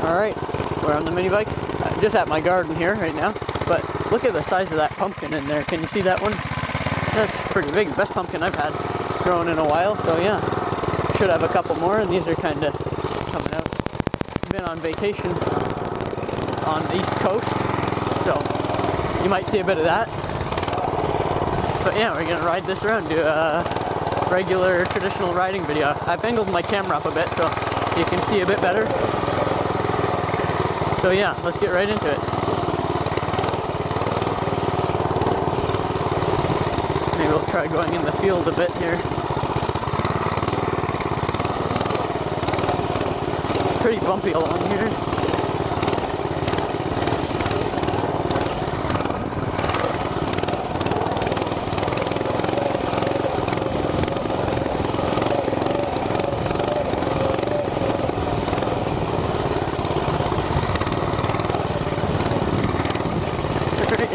Alright, we're on the mini bike. Just at my garden here right now. But look at the size of that pumpkin in there. Can you see that one? That's pretty big. Best pumpkin I've had grown in a while. So yeah, should have a couple more, and these are kind of coming out. Been on vacation on the East Coast, so you might see a bit of that. But yeah, we're gonna ride this around, do a regular traditional riding video. I've angled my camera up a bit so you can see a bit better. So yeah, let's get right into it. Maybe we'll try going in the field a bit here. It's pretty bumpy along here.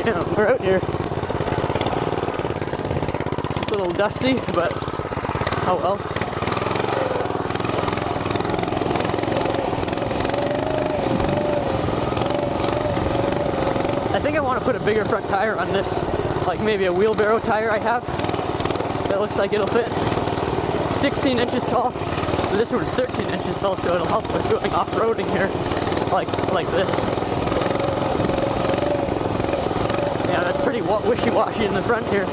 Yeah, we're out here. A little dusty, but oh well. I think I want to put a bigger front tire on this, like maybe a wheelbarrow tire I have. That looks like it'll fit. 16 inches tall. This one's 13 inches tall, so it'll help with going off-roading here, like this. Yeah, that's pretty wishy-washy in the front here.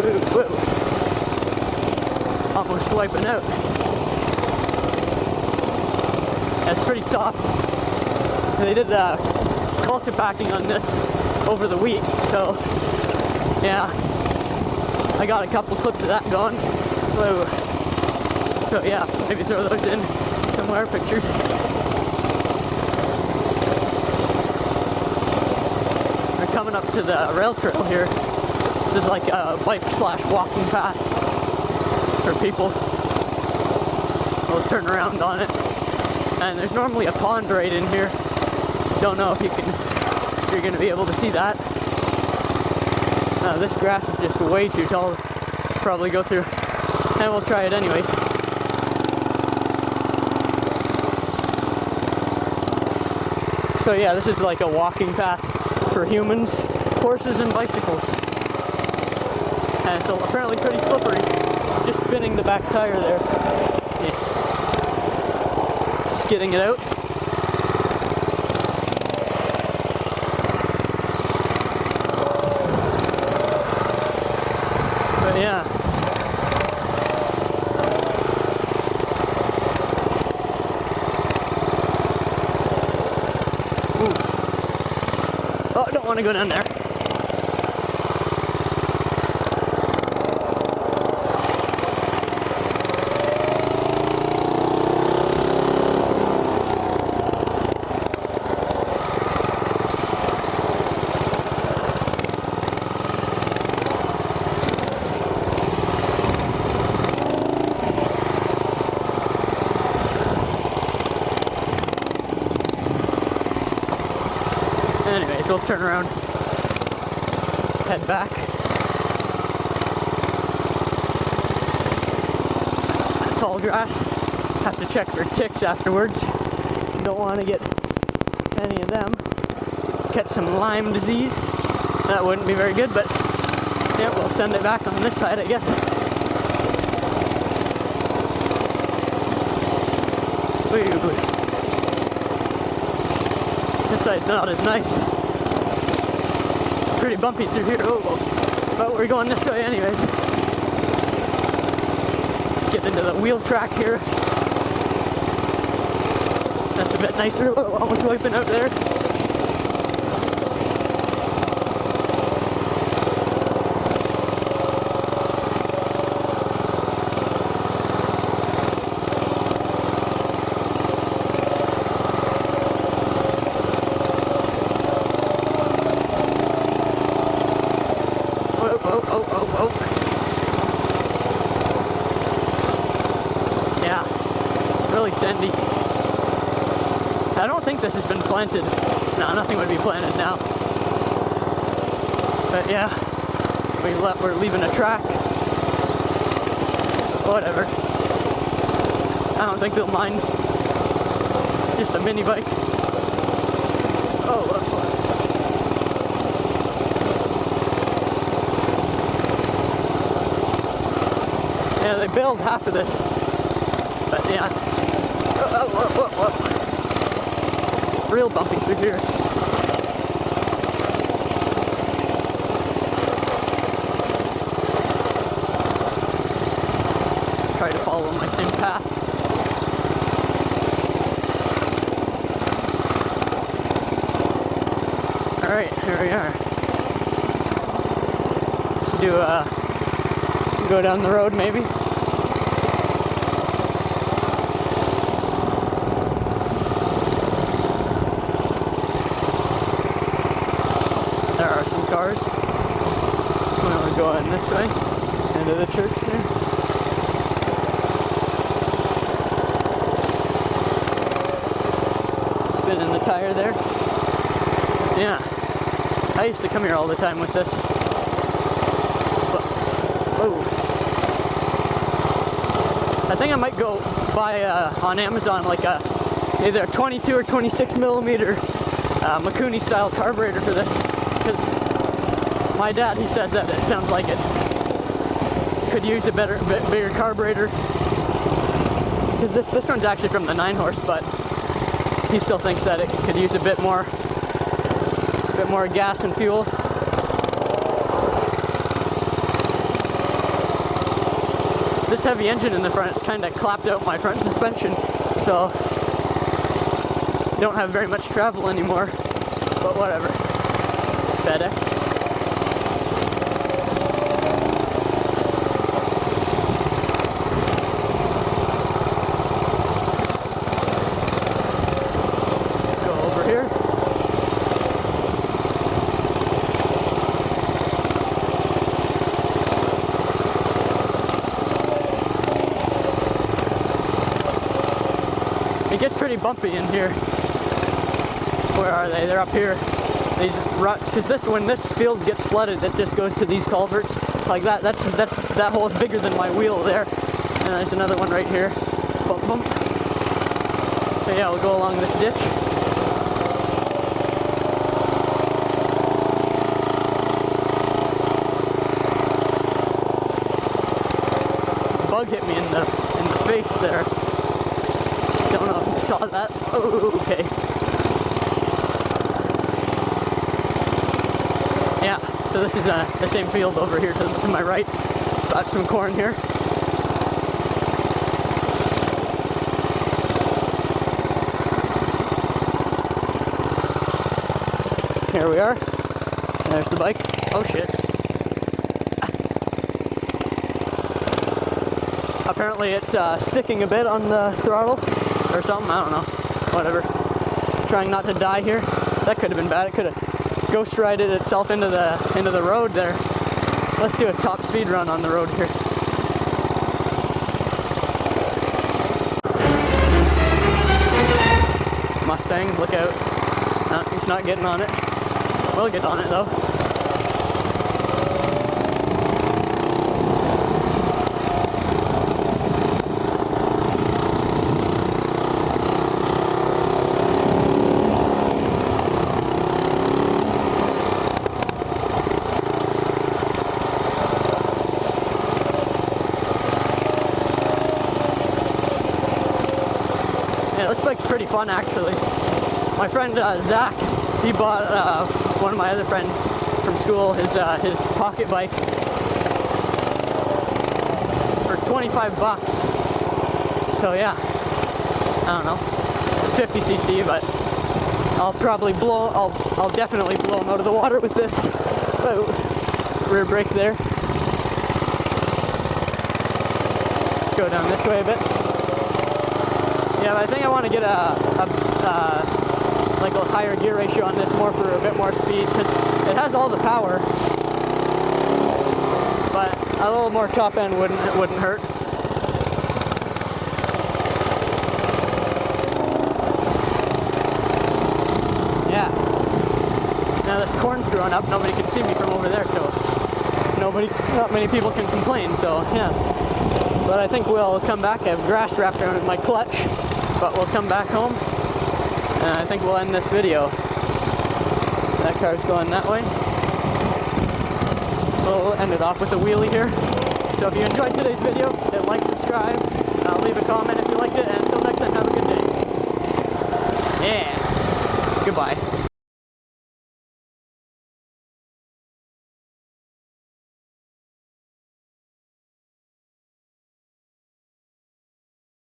Whoa, whoa. Almost wiping out. That's pretty soft. They did culture packing on this over the week, so yeah. I got a couple clips of that going. So yeah, maybe throw those in somewhere, pictures. We're coming up to the rail trail here. This is like a bike/walking path for people. We'll turn around on it. And there's normally a pond right in here. Don't know if you're gonna be able to see that. This grass is just way too tall to probably go through, and we'll try it anyways. So yeah, this is like a walking path for humans, horses, and bicycles. And so apparently pretty slippery. Just spinning the back tire there. Yeah. Just getting it out. Yeah. Ooh. Oh, I don't want to go down there. Anyways, we'll turn around, head back. Tall grass. Have to check for ticks afterwards. Don't want to get any of them. Catch some Lyme disease. That wouldn't be very good, but yeah, we'll send it back on this side, I guess. Ooh. This side's not as nice. Pretty bumpy through here. Oh, but we're going this way anyways. Get into the wheel track here. That's a bit nicer. Oh, almost wiping out there. Oh. Yeah, really sandy. I don't think this has been planted. No, nothing would be planted now. But yeah, we're leaving a track. Whatever. I don't think they'll mind. It's just a mini bike. Oh, yeah, they build half of this. But yeah. Real bumpy through here. Try to follow my same path. Alright, here we are. Let's go down the road maybe. There are some cars. We'll go in this way, into the church here. Spinning the tire there. Yeah, I used to come here all the time with this. But, whoa. I think I might go buy on Amazon like either a 22 or 26 millimeter Mikuni style carburetor for this. Because my dad, he says that it sounds like it could use a bigger carburetor. Because this one's actually from the 9-horse, but he still thinks that it could use a bit more gas and fuel. This heavy engine in the front, it's kind of clapped out my front suspension, so don't have very much travel anymore, but whatever. FedEx. Go over here. It gets pretty bumpy in here. Where are they? They're up here. These ruts, because when this field gets flooded, it just goes to these culverts like that. That hole is bigger than my wheel there. And there's another one right here. Bump, bump. So yeah, we'll go along this ditch. Bug hit me in the face there. Don't know if you saw that. Oh, okay. Yeah, so this is the same field over here to my right. Got some corn here. Here we are. There's the bike. Oh shit. Apparently it's sticking a bit on the throttle or something, I don't know. Whatever. Trying not to die here. That could have been bad. It could have ghost rided itself into the road there. Let's do a top speed run on the road here. Mustang, look out. No, he's not getting on it. We'll get on it though. Yeah, this bike's pretty fun actually. My friend Zach, he bought one of my other friends from school his pocket bike for 25 bucks. So yeah, I don't know, 50cc, but I'll definitely blow him out of the water with this. Oh, rear brake there. Go down this way a bit. Yeah, but I think I want to get like a higher gear ratio on this, more for a bit more speed, because it has all the power, but a little more top end wouldn't hurt. Yeah. this corn's growing up, nobody can see me from over there, so not many people can complain, so yeah. But I think we'll come back. I have grass wrapped around my clutch, but we'll come back home, and I think we'll end this video. That car's going that way. We'll end it off with a wheelie here. So if you enjoyed today's video, hit like, subscribe, leave a comment if you liked it, and until next time, have a good day. Yeah. Goodbye.